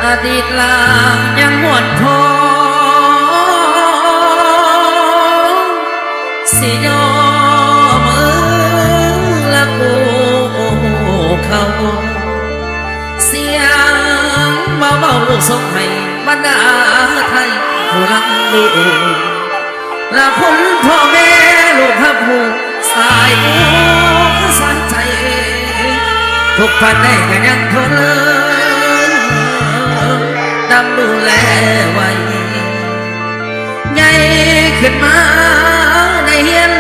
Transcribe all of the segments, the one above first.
อดีตลายังหวนทอง สิยอมือละกูเขาเสียงเบาๆลูกส่งให้บรรดาไทยผู้รักลูกและคุณพ่อแม่ลูกครับผู้สายผู้สายใจทุกพันได้กันยังทนดำดูแลไว้ใหญ่ขึ้นมาในเฮียน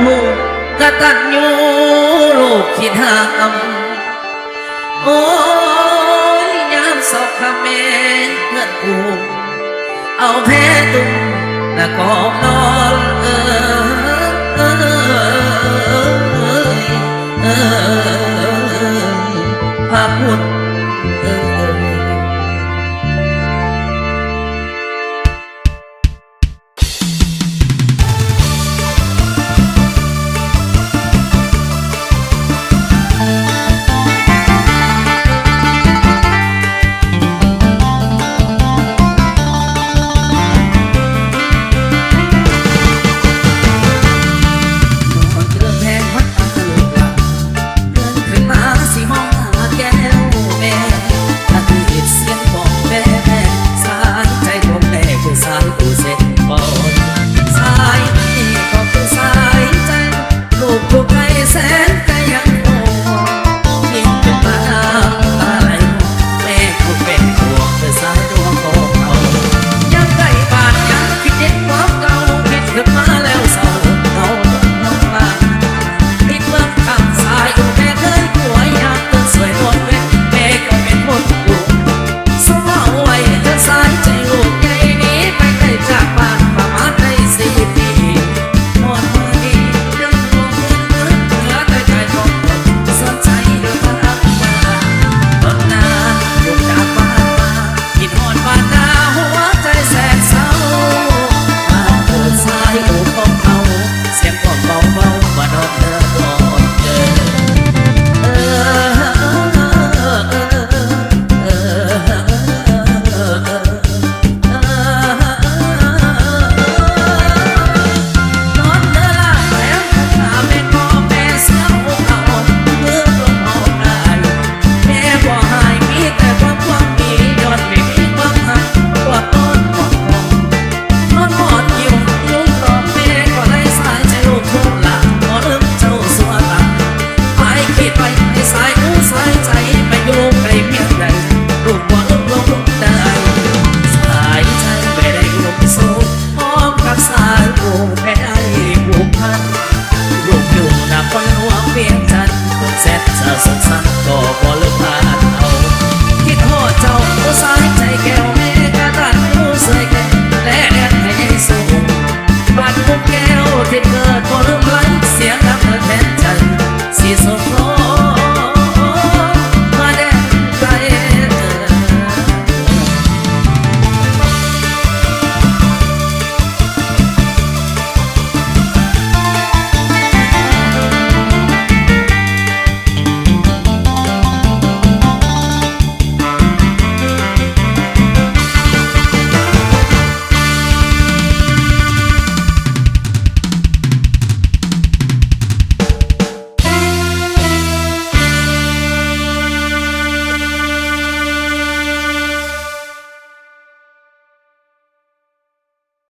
หูกตัญญูลูกคิดหามโอ้ยยามสอบคำแม่เงินกูเอาแพ้ตุ้มและกอบนอนพาพูด